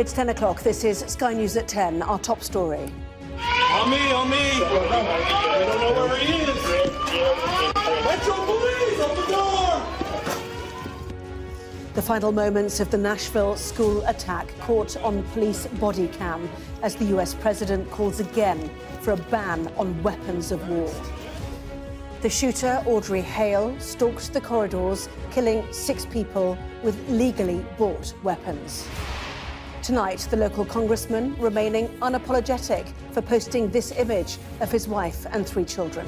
It's 10 o'clock. This is Sky News at 10, our top story. On me! We don't know where he is! Metro Police, open the door! The final moments of the Nashville school attack caught on police body cam as the US president calls again for a ban on weapons of war. The shooter, Audrey Hale, stalked the corridors, killing 6 people with legally bought weapons. Tonight, the local congressman remaining unapologetic for posting this image of his wife and 3 children.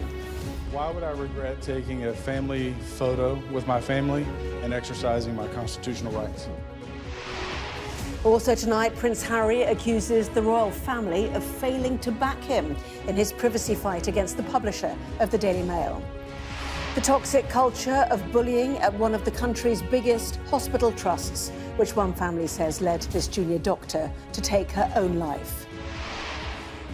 Why would I regret taking a family photo with my family and exercising my constitutional rights? Also tonight, Prince Harry accuses the royal family of failing to back him in his privacy fight against the publisher of the Daily Mail. The toxic culture of bullying at one of the country's biggest hospital trusts, which one family says led this junior doctor to take her own life.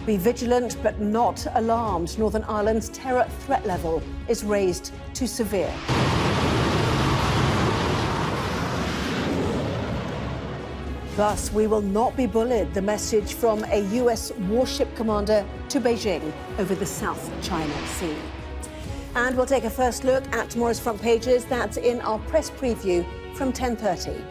Be vigilant but not alarmed. Northern Ireland's terror threat level is raised to severe. Thus, we will not be bullied, the message from a US warship commander to Beijing over the South China Sea. And we'll take a first look at tomorrow's front pages. That's in our press preview from 10:30.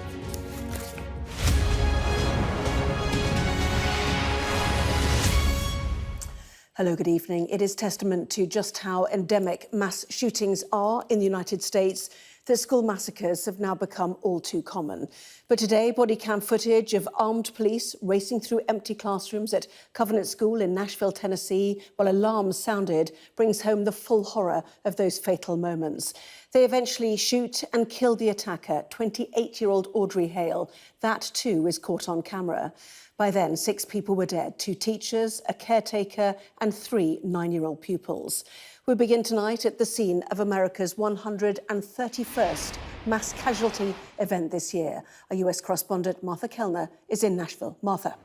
Hello, good evening. It is testament to just how endemic mass shootings are in the United States that school massacres have now become all too common. But today, body cam footage of armed police racing through empty classrooms at Covenant School in Nashville, Tennessee, while alarms sounded, brings home the full horror of those fatal moments. They eventually shoot and kill the attacker, 28-year-old Audrey Hale. That too is caught on camera. By then, 6 people were dead, 2 teachers, a caretaker and 3 9-year-old pupils. We begin tonight at the scene of America's 131st mass casualty event this year. Our US correspondent Martha Kellner is in Nashville. Martha.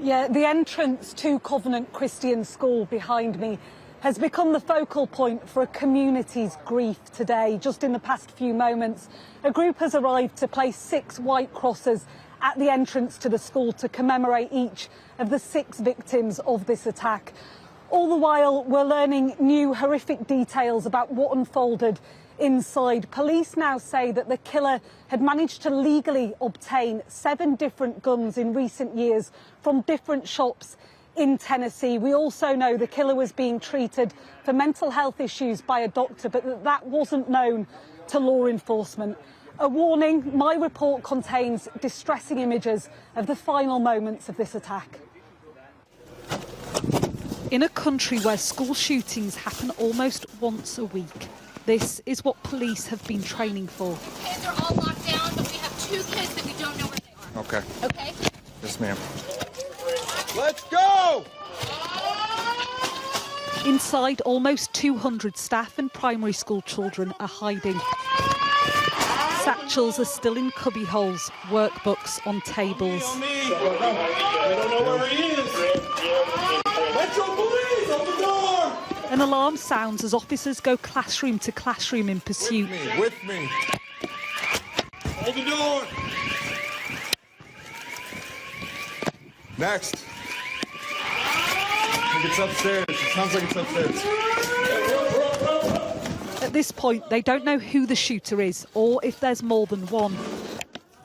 Yeah, the entrance to Covenant Christian School behind me has become the focal point for a community's grief today. Just in the past few moments, a group has arrived to place 6 white crosses at the entrance to the school to commemorate each of the 6 victims of this attack. All the while, we're learning new horrific details about what unfolded inside. Police now say that the killer had managed to legally obtain 7 different guns in recent years from different shops in Tennessee. We also know the killer was being treated for mental health issues by a doctor, but that wasn't known to law enforcement. A warning, my report contains distressing images of the final moments of this attack. In a country where school shootings happen almost once a week, this is what police have been training for. Kids are all locked down, but we have 2 kids that we don't know where they are. Okay. Okay? Yes, ma'am. Let's go! Inside, almost 200 staff and primary school children are hiding. Satchels are still in cubby holes, workbooks on tables. On me! We don't know where he is! Metro Police, open the door! An alarm sounds as officers go classroom to classroom in pursuit. With me. Hold the door! Next. I think it's upstairs. It sounds like it's upstairs. At this point, they don't know who the shooter is or if there's more than one.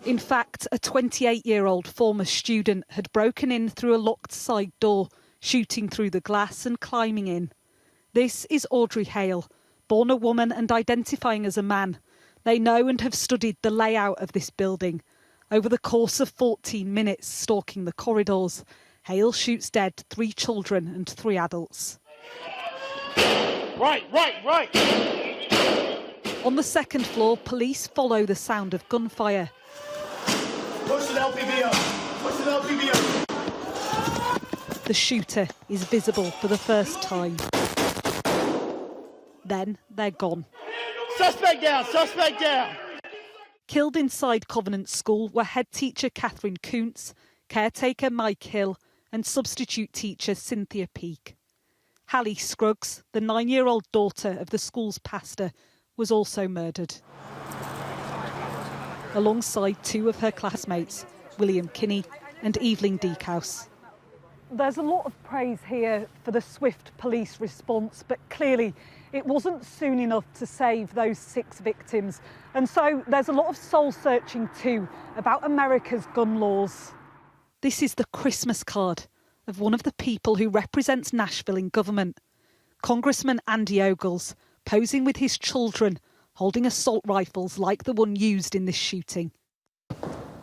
In fact, a 28-year-old former student had broken in through a locked side door, shooting through the glass and climbing in. This is Audrey Hale, born a woman and identifying as a man. They know and have studied the layout of this building. Over the course of 14 minutes stalking the corridors, Hale shoots dead 3 children and 3 adults. Right! On the 2nd floor, police follow the sound of gunfire. Push an LPV up! The shooter is visible for the first time. Then they're gone. Suspect down! Killed inside Covenant School were head teacher Catherine Kuntz, caretaker Mike Hill and substitute teacher Cynthia Peake. Hallie Scruggs, the 9-year-old daughter of the school's pastor, was also murdered. alongside two of her classmates, William Kinney and Evelyn Deekhouse. There's a lot of praise here for the swift police response, but clearly it wasn't soon enough to save those 6 victims. And so there's a lot of soul-searching too about America's gun laws. This is the Christmas card of one of the people who represents Nashville in government, Congressman Andy Ogles, posing with his children, holding assault rifles like the one used in this shooting.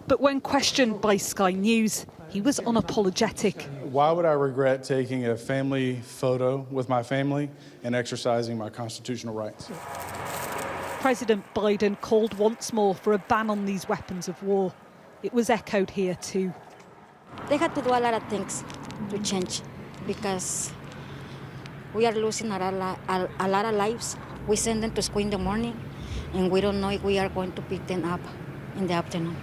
But when questioned by Sky News, he was unapologetic. Why would I regret taking a family photo with my family and exercising my constitutional rights? President Biden called once more for a ban on these weapons of war. It was echoed here too. They had to do a lot of things to change because we are losing a lot of lives. We send them to school in the morning and we don't know if we are going to pick them up in the afternoon.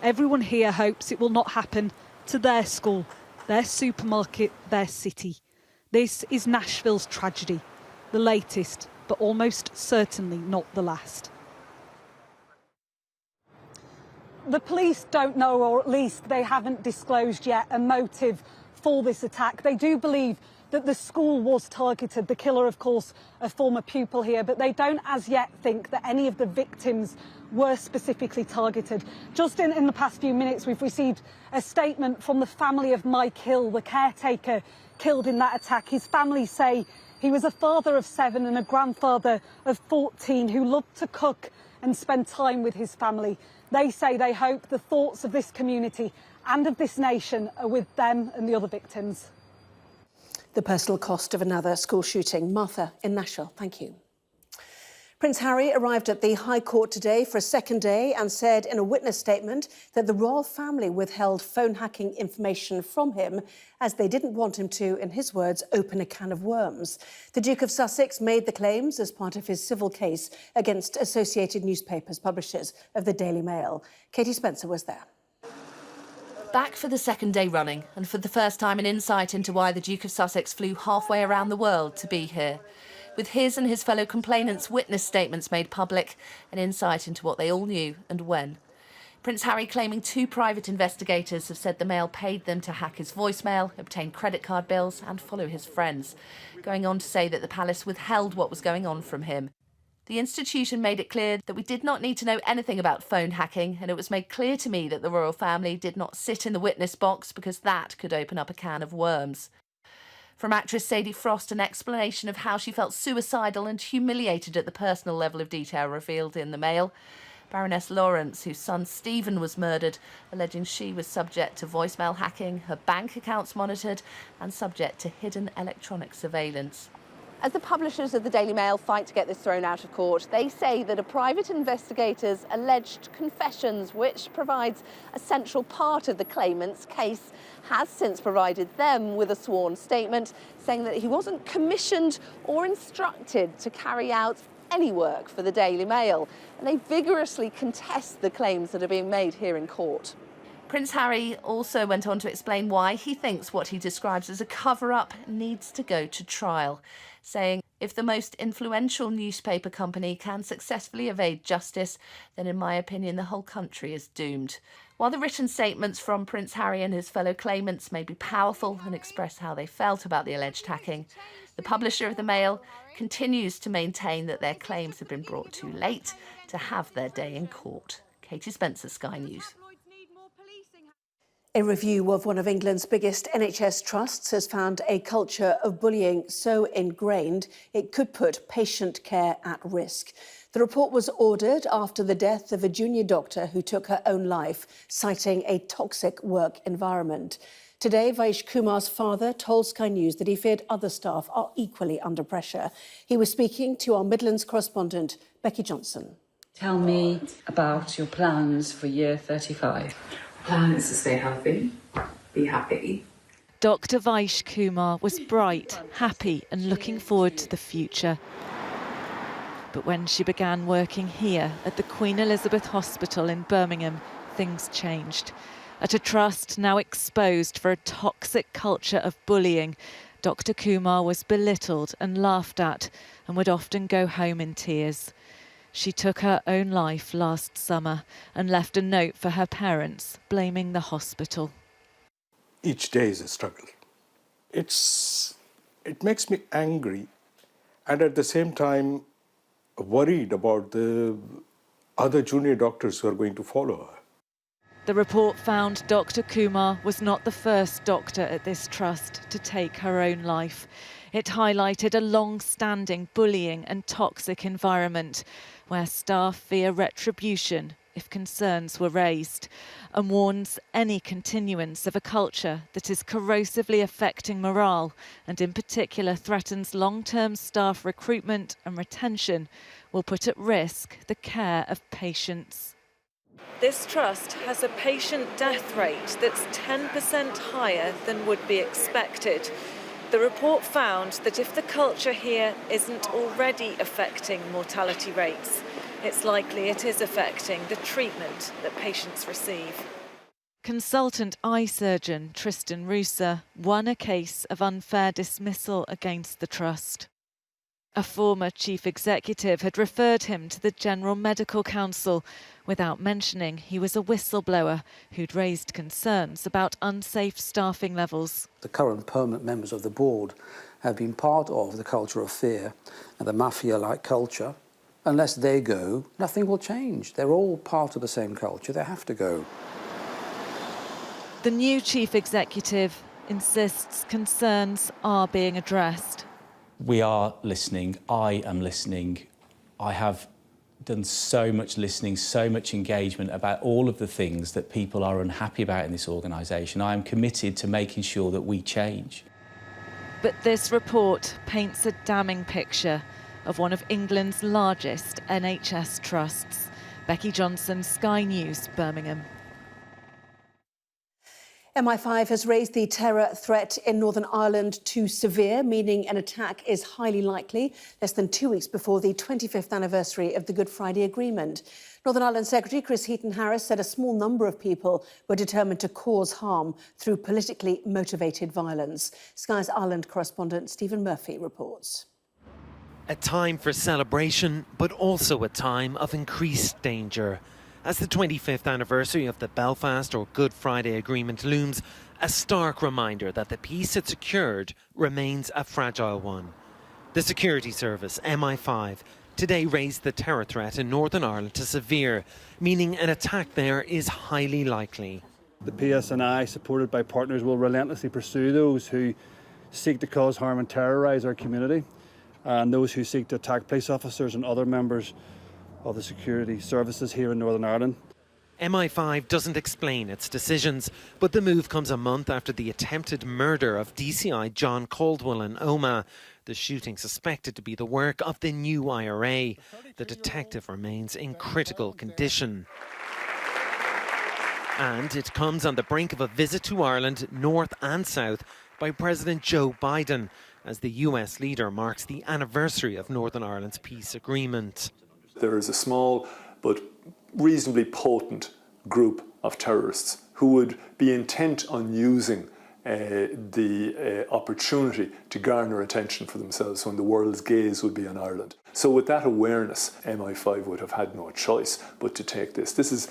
Everyone here hopes it will not happen to their school, their supermarket, their city. This is Nashville's tragedy, the latest, but almost certainly not the last. The police don't know, or at least they haven't disclosed yet, a motive for this attack. They do believe that the school was targeted. The killer, of course, a former pupil here, but they don't as yet think that any of the victims were specifically targeted. Just in the past few minutes, we've received a statement from the family of Mike Hill, the caretaker killed in that attack. His family say he was a father of 7 and a grandfather of 14 who loved to cook and spend time with his family. They say they hope the thoughts of this community and of this nation are with them and the other victims. The personal cost of another school shooting. Martha in Nashville, thank you. Prince Harry arrived at the High Court today for a second day and said in a witness statement that the royal family withheld phone hacking information from him as they didn't want him to, in his words, open a can of worms. The Duke of Sussex made the claims as part of his civil case against Associated Newspapers, publishers of the Daily Mail. Katie Spencer was there. Back for the second day running, and for the first time an insight into why the Duke of Sussex flew halfway around the world to be here. With his and his fellow complainants' witness statements made public, an insight into what they all knew and when. Prince Harry claiming 2 private investigators have said the Mail paid them to hack his voicemail, obtain credit card bills and follow his friends, going on to say that the palace withheld what was going on from him. The institution made it clear that we did not need to know anything about phone hacking, and it was made clear to me that the royal family did not sit in the witness box because that could open up a can of worms. From actress Sadie Frost, an explanation of how she felt suicidal and humiliated at the personal level of detail revealed in the Mail. Baroness Lawrence, whose son Stephen was murdered, alleging she was subject to voicemail hacking, her bank accounts monitored and subject to hidden electronic surveillance. As the publishers of the Daily Mail fight to get this thrown out of court, they say that a private investigator's alleged confessions, which provides a central part of the claimant's case, has since provided them with a sworn statement saying that he wasn't commissioned or instructed to carry out any work for the Daily Mail. And they vigorously contest the claims that are being made here in court. Prince Harry also went on to explain why he thinks what he describes as a cover-up needs to go to trial, saying, if the most influential newspaper company can successfully evade justice, then in my opinion the whole country is doomed. While the written statements from Prince Harry and his fellow claimants may be powerful and express how they felt about the alleged hacking, the publisher of the Mail continues to maintain that their claims have been brought too late to have their day in court. Katie Spencer, Sky News. A review of one of England's biggest NHS trusts has found a culture of bullying so ingrained it could put patient care at risk. The report was ordered after the death of a junior doctor who took her own life, citing a toxic work environment. Today, Vaish Kumar's father told Sky News that he feared other staff are equally under pressure. He was speaking to our Midlands correspondent, Becky Johnson. Tell me about your plans for year 35. Plan is to stay healthy, be happy. Dr. Vaish Kumar was bright, happy and looking forward to the future. But when she began working here at the Queen Elizabeth Hospital in Birmingham, things changed. At a trust now exposed for a toxic culture of bullying, Dr. Kumar was belittled and laughed at and would often go home in tears. She took her own life last summer and left a note for her parents, blaming the hospital. Each day is a struggle. It makes me angry and at the same time worried about the other junior doctors who are going to follow her. The report found Dr. Kumar was not the first doctor at this trust to take her own life. It highlighted a long-standing bullying and toxic environment where staff fear retribution if concerns were raised, and warns any continuance of a culture that is corrosively affecting morale and in particular threatens long-term staff recruitment and retention will put at risk the care of patients. This trust has a patient death rate that's 10% higher than would be expected. The report found that if the culture here isn't already affecting mortality rates, it's likely it is affecting the treatment that patients receive. Consultant eye surgeon Tristan Rusa won a case of unfair dismissal against the trust. A former chief executive had referred him to the General Medical Council without mentioning he was a whistleblower who'd raised concerns about unsafe staffing levels. The current permanent members of the board have been part of the culture of fear and the mafia-like culture. Unless they go, nothing will change. They're all part of the same culture. They have to go. The new chief executive insists concerns are being addressed. We are listening. I am listening. I have done so much listening, so much engagement about all of the things that people are unhappy about in this organisation. I am committed to making sure that we change. But this report paints a damning picture of one of England's largest NHS trusts. Becky Johnson, Sky News, Birmingham. MI5 has raised the terror threat in Northern Ireland to severe, meaning an attack is highly likely, less than 2 weeks before the 25th anniversary of the Good Friday Agreement. Northern Ireland Secretary Chris Heaton-Harris said a small number of people were determined to cause harm through politically motivated violence. Sky's Ireland correspondent Stephen Murphy reports. A time for celebration, but also a time of increased danger. As the 25th anniversary of the Belfast or Good Friday Agreement looms, a stark reminder that the peace it secured remains a fragile one. The security service, MI5, today raised the terror threat in Northern Ireland to severe, meaning an attack there is highly likely. The PSNI, supported by partners, will relentlessly pursue those who seek to cause harm and terrorise our community, and those who seek to attack police officers and other members of the security services here in Northern Ireland. MI5 doesn't explain its decisions, but the move comes a month after the attempted murder of DCI John Caldwell in Omagh. The shooting suspected to be the work of the new IRA. The detective remains in critical condition. And it comes on the brink of a visit to Ireland, north and south, by President Joe Biden, as the US leader marks the anniversary of Northern Ireland's peace agreement. There is a small but reasonably potent group of terrorists who would be intent on using the opportunity to garner attention for themselves when the world's gaze would be on Ireland. So with that awareness, MI5 would have had no choice but to take this. This is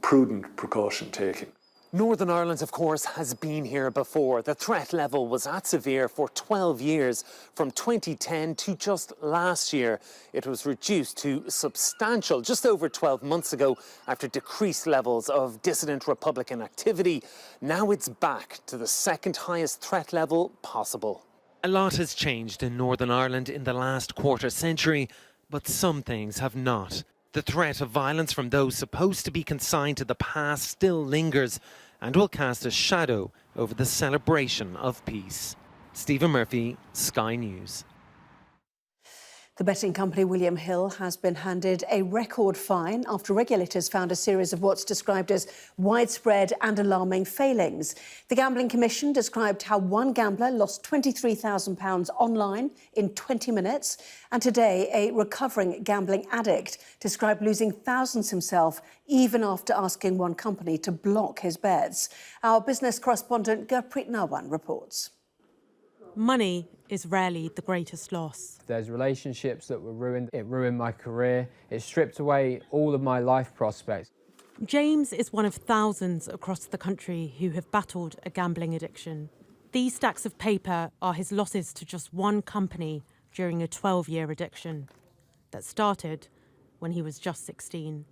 prudent precaution taking. Northern Ireland, of course, has been here before. The threat level was at severe for 12 years, from 2010 to just last year. It was reduced to substantial just over 12 months ago after decreased levels of dissident Republican activity. Now it's back to the second highest threat level possible. A lot has changed in Northern Ireland in the last quarter century, but some things have not. The threat of violence from those supposed to be consigned to the past still lingers and will cast a shadow over the celebration of peace. Stephen Murphy, Sky News. The betting company William Hill has been handed a record fine after regulators found a series of what's described as widespread and alarming failings. The Gambling Commission described how one gambler lost £23,000 online in 20 minutes. And today, a recovering gambling addict described losing thousands himself even after asking one company to block his bets. Our business correspondent Gurpreet Narwan reports. Money is rarely the greatest loss. There's relationships that were ruined. It ruined my career. It stripped away all of my life prospects. James is one of thousands across the country who have battled a gambling addiction. These stacks of paper are his losses to just one company during a 12-year addiction that started when he was just 16.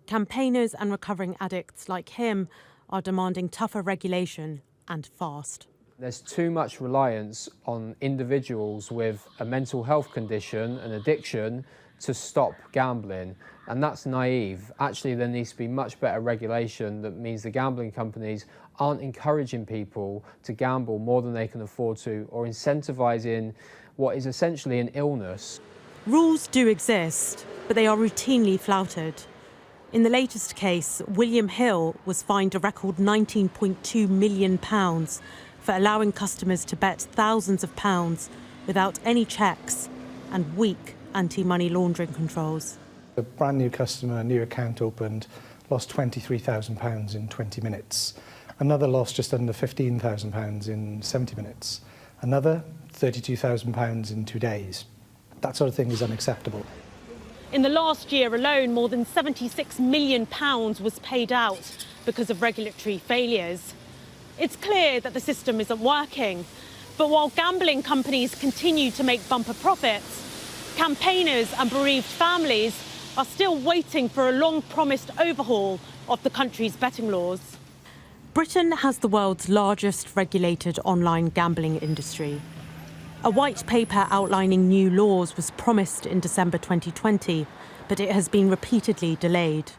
Campaigners and recovering addicts like him are demanding tougher regulation and fast. There's too much reliance on individuals with a mental health condition, an addiction, to stop gambling, and that's naive. Actually, there needs to be much better regulation that means the gambling companies aren't encouraging people to gamble more than they can afford to, or incentivising what is essentially an illness. Rules do exist, but they are routinely flouted. In the latest case, William Hill was fined a record £19.2 million for allowing customers to bet thousands of pounds without any checks and weak anti-money laundering controls. A brand new customer, new account opened, lost £23,000 in 20 minutes. Another lost just under £15,000 in 70 minutes. Another £32,000 in 2 days. That sort of thing is unacceptable. In the last year alone, more than £76 million was paid out because of regulatory failures. It's clear that the system isn't working, but while gambling companies continue to make bumper profits, campaigners and bereaved families are still waiting for a long-promised overhaul of the country's betting laws. Britain has the world's largest regulated online gambling industry. A white paper outlining new laws was promised in December 2020, but it has been repeatedly delayed.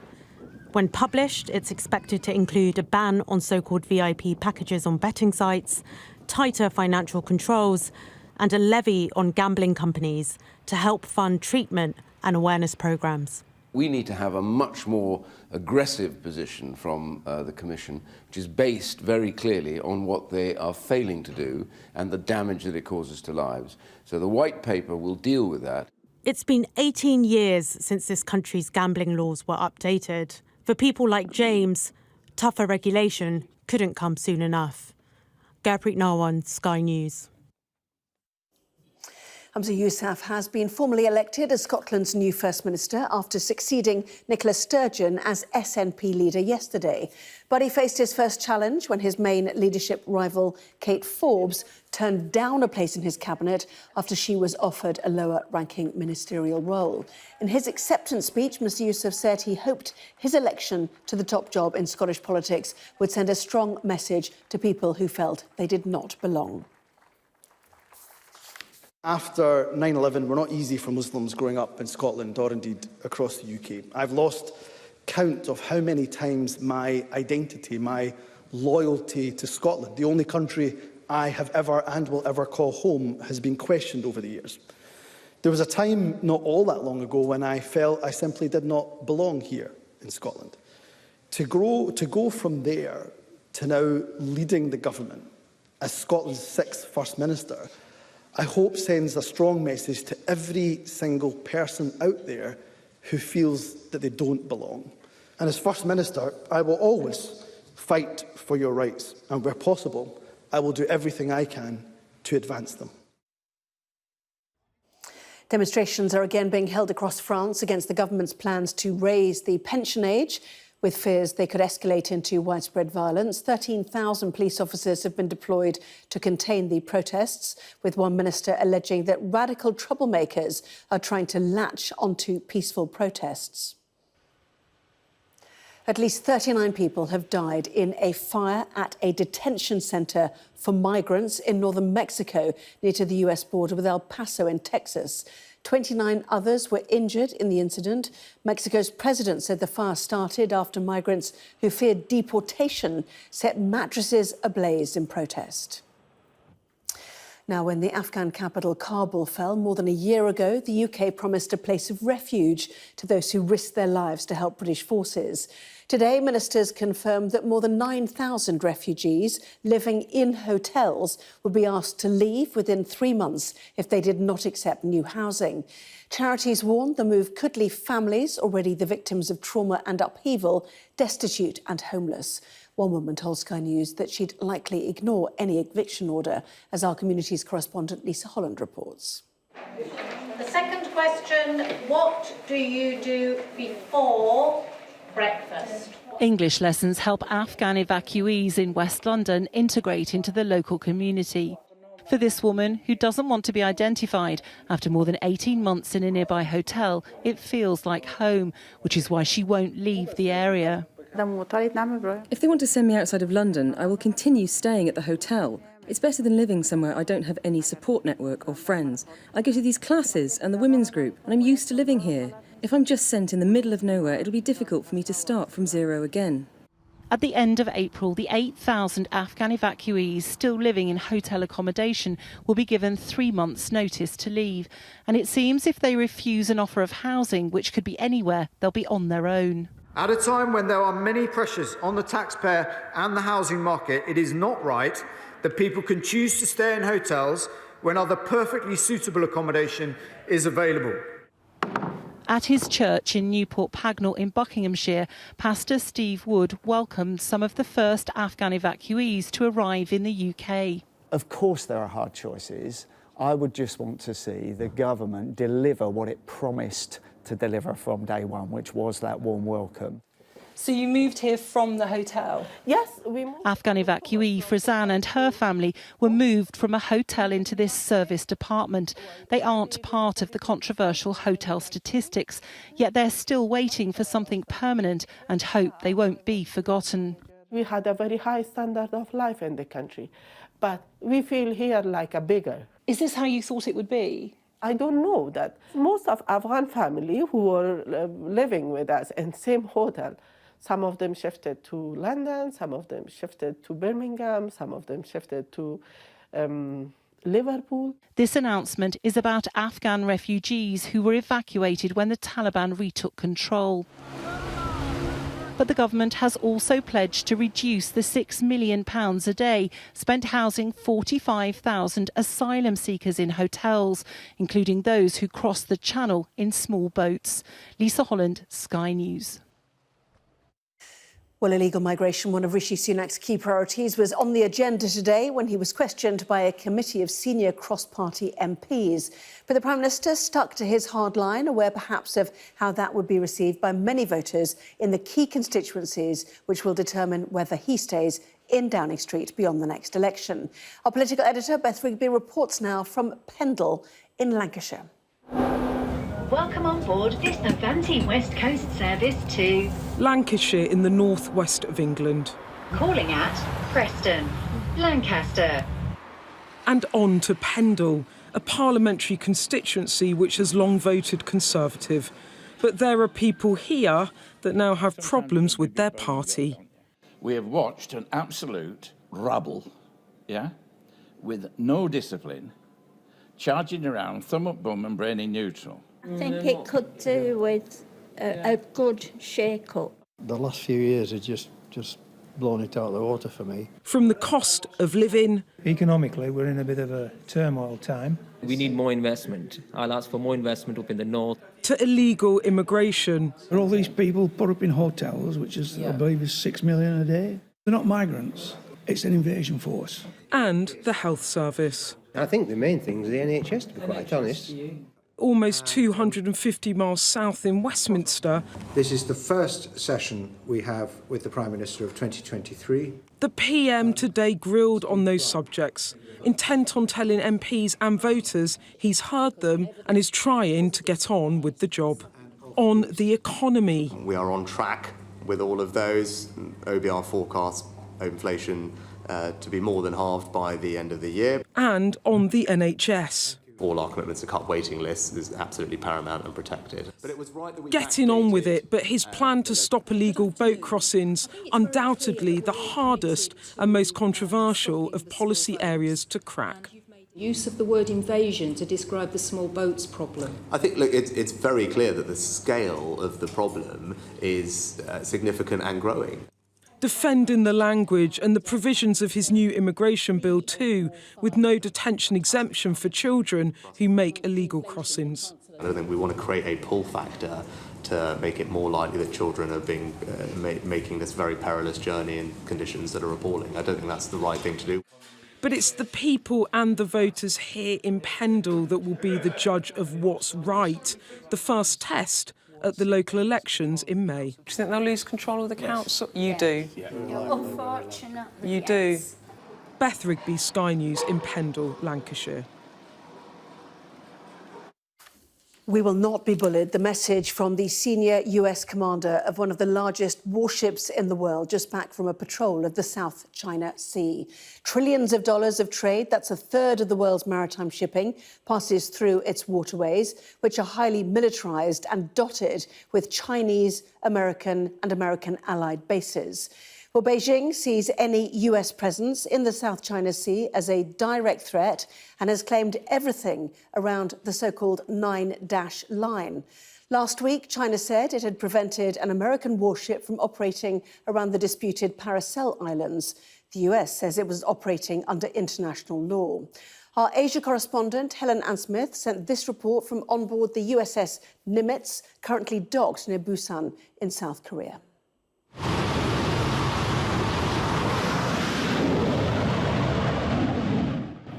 When published, it's expected to include a ban on so-called VIP packages on betting sites, tighter financial controls, and a levy on gambling companies to help fund treatment and awareness programmes. We need to have a much more aggressive position from the Commission, which is based very clearly on what they are failing to do and the damage that it causes to lives. So the White Paper will deal with that. It's been 18 years since this country's gambling laws were updated. For people like James, tougher regulation couldn't come soon enough. Gurpreet Narwan, Sky News. Humza Yousaf has been formally elected as Scotland's new First Minister after succeeding Nicola Sturgeon as SNP leader yesterday. But he faced his first challenge when his main leadership rival, Kate Forbes, turned down a place in his cabinet after she was offered a lower-ranking ministerial role. In his acceptance speech, Mr Yousaf said he hoped his election to the top job in Scottish politics would send a strong message to people who felt they did not belong. After 9/11 were not easy for Muslims growing up in Scotland or indeed across the UK. I've lost count of how many times my identity, my loyalty to Scotland, the only country I have ever and will ever call home, has been questioned over the years. There was a time not all that long ago when I felt I simply did not belong here in Scotland. To go from there to now leading the government as Scotland's 6th First Minister, I hope sends a strong message to every single person out there who feels that they don't belong. And as First Minister, I will always fight for your rights, and where possible, I will do everything I can to advance them. Demonstrations are again being held across France against the government's plans to raise the pension age, with fears they could escalate into widespread violence. 13,000 police officers have been deployed to contain the protests, with one minister alleging that radical troublemakers are trying to latch onto peaceful protests. At least 39 people have died in a fire at a detention centre for migrants in northern Mexico, near to the US border with El Paso in Texas. 29 others were injured in the incident. Mexico's president said the fire started after migrants who feared deportation set mattresses ablaze in protest. Now, when the Afghan capital Kabul fell more than a year ago, the UK promised a place of refuge to those who risked their lives to help British forces. Today, ministers confirmed that more than 9,000 refugees living in hotels would be asked to leave within 3 months if they did not accept new housing. Charities warned the move could leave families, already the victims of trauma and upheaval, destitute and homeless. One woman told Sky News that she'd likely ignore any eviction order, as our communities correspondent Lisa Holland reports. The second question, what do you do before breakfast? English lessons help Afghan evacuees in West London integrate into the local community. For this woman, who doesn't want to be identified, after more than 18 months in a nearby hotel, it feels like home, which is why she won't leave the area. If they want to send me outside of London, I will continue staying at the hotel. It's better than living somewhere I don't have any support network or friends. I go to these classes and the women's group, and I'm used to living here. If I'm just sent in the middle of nowhere, it'll be difficult for me to start from zero again. At the end of April, the 8,000 Afghan evacuees still living in hotel accommodation will be given 3 months' notice to leave. And it seems if they refuse an offer of housing, which could be anywhere, they'll be on their own. At a time when there are many pressures on the taxpayer and the housing market, it is not right that people can choose to stay in hotels when other perfectly suitable accommodation is available. At his church in Newport Pagnell in Buckinghamshire, Pastor Steve Wood welcomed some of the first Afghan evacuees to arrive in the UK. Of course there are hard choices. I would just want to see the government deliver what it promised to deliver from day one, which was that warm welcome. So you moved here from the hotel? Yes, we moved. Afghan evacuee Frazan and her family were moved from a hotel into this serviced apartment. They aren't part of the controversial hotel statistics, yet they're still waiting for something permanent and hope they won't be forgotten. We had a very high standard of life in the country, but we feel here like a beggar. Is this how you thought it would be? I don't know that. Most of Afghan family who were living with us in the same hotel, some of them shifted to London, some of them shifted to Birmingham, some of them shifted to Liverpool. This announcement is about Afghan refugees who were evacuated when the Taliban retook control. But the government has also pledged to reduce the £6 million a day spent housing 45,000 asylum seekers in hotels, including those who cross the Channel in small boats. Lisa Holland, Sky News. Well, illegal migration, one of Rishi Sunak's key priorities, was on the agenda today when he was questioned by a committee of senior cross-party MPs. But the Prime Minister stuck to his hard line, aware perhaps of how that would be received by many voters in the key constituencies, which will determine whether he stays in Downing Street beyond the next election. Our political editor, Beth Rigby, reports now from Pendle in Lancashire. Welcome on board this Avanti West Coast service to Lancashire in the northwest of England. Calling at Preston, Lancaster. And on to Pendle, a parliamentary constituency which has long voted Conservative. But there are people here that now have problems with their party. We have watched an absolute rabble, with no discipline, charging around thumb up bum and brainy neutral. I think it could do with a good shake-up. The last few years have just blown it out of the water for me. From the cost of living. Economically, we're in a bit of a turmoil time. We need more investment. I'll ask for more investment up in the north. To illegal immigration. Are all these people put up in hotels, which is, I believe, is 6 million a day? They're not migrants. It's an invasion force. And the health service. I think the main thing is the NHS, to be quite honest. Almost 250 miles south in Westminster. This is the first session we have with the Prime Minister of 2023. The PM today grilled on those subjects, intent on telling MPs and voters he's heard them and is trying to get on with the job. On the economy. We are on track with all of those. OBR forecasts inflation to be more than halved by the end of the year. And on the NHS. All our commitments to cut waiting lists is absolutely paramount and protected. But it was right that we getting on with it, but his plan to stop illegal boat crossings, undoubtedly the hardest and most controversial of policy areas to crack. Use of the word invasion to describe the small boats problem. I think, look, it's very clear that the scale of the problem is significant and growing. Defending the language and the provisions of his new immigration bill too, with no detention exemption for children who make illegal crossings. I don't think we want to create a pull factor to make it more likely that children are being making this very perilous journey in conditions that are appalling. I don't think that's the right thing to do. But it's the people and the voters here in Pendle that will be the judge of what's right. The first test at the local elections in May. Do you think they'll lose control of the council? You do. Yeah. Unfortunately, You do. Beth Rigby, Sky News in Pendle, Lancashire. We will not be bullied. The message from the senior US commander of one of the largest warships in the world, just back from a patrol of the South China Sea. Trillions of dollars of trade, that's a third of the world's maritime shipping, passes through its waterways, which are highly militarised and dotted with Chinese, American and American allied bases. Well, Beijing sees any US presence in the South China Sea as a direct threat and has claimed everything around the so-called 9-dash line. Last week, China said it had prevented an American warship from operating around the disputed Paracel Islands. The US says it was operating under international law. Our Asia correspondent, Helen Ansmith, sent this report from on board the USS Nimitz, currently docked near Busan in South Korea.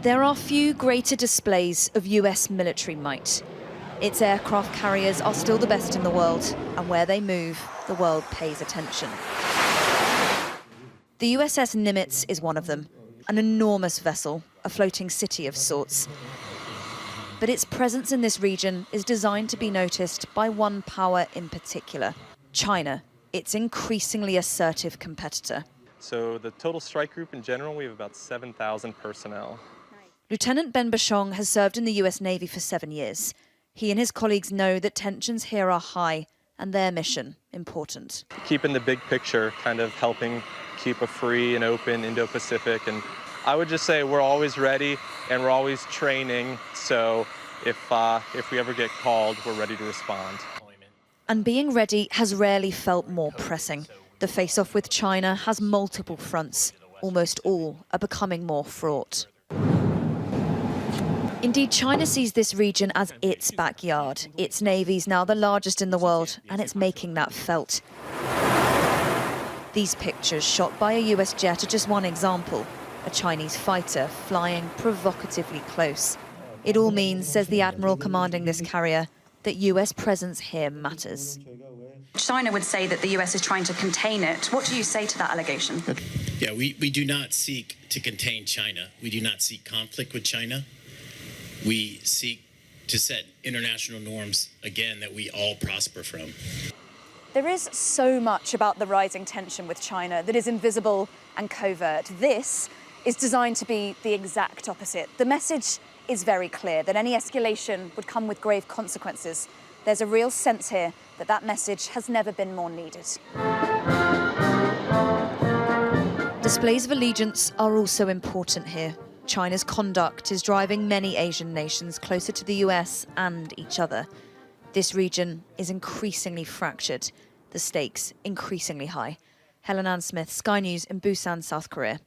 There are few greater displays of US military might. Its aircraft carriers are still the best in the world, and where they move, the world pays attention. The USS Nimitz is one of them, an enormous vessel, a floating city of sorts. But its presence in this region is designed to be noticed by one power in particular, China, its increasingly assertive competitor. So the total strike group in general, we have about 7,000 personnel. Lieutenant Ben Bashong has served in the US Navy for 7 years. He and his colleagues know that tensions here are high and their mission important. Keeping the big picture, kind of helping keep a free and open Indo-Pacific. And I would just say we're always ready and we're always training. So if we ever get called, we're ready to respond. And being ready has rarely felt more pressing. The face-off with China has multiple fronts. Almost all are becoming more fraught. Indeed, China sees this region as its backyard. Its navy's now the largest in the world, and it's making that felt. These pictures, shot by a US jet, are just one example. A Chinese fighter flying provocatively close. It all means, says the admiral commanding this carrier, that US presence here matters. China would say that the US is trying to contain it. What do you say to that allegation? Yeah, we do not seek to contain China. We do not seek conflict with China. We seek to set international norms, again, that we all prosper from. There is so much about the rising tension with China that is invisible and covert. This is designed to be the exact opposite. The message is very clear that any escalation would come with grave consequences. There's a real sense here that that message has never been more needed. Displays of allegiance are also important here. China's conduct is driving many Asian nations closer to the US and each other. This region is increasingly fractured, the stakes increasingly high. Helen Ansmith, Sky News in Busan, South Korea.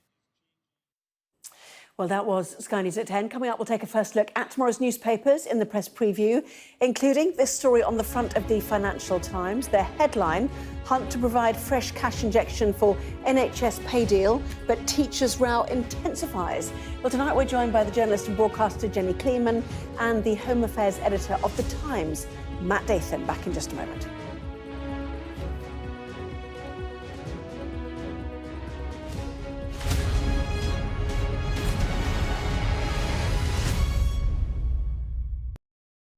Well, that was Sky News at 10. Coming up, we'll take a first look at tomorrow's newspapers in the press preview, including this story on the front of the Financial Times. Their headline, hunt to provide fresh cash injection for NHS pay deal, but teachers' row intensifies. Well, tonight we're joined by the journalist and broadcaster Jenny Kleeman and the Home Affairs editor of The Times, Matt Dathan. Back in just a moment.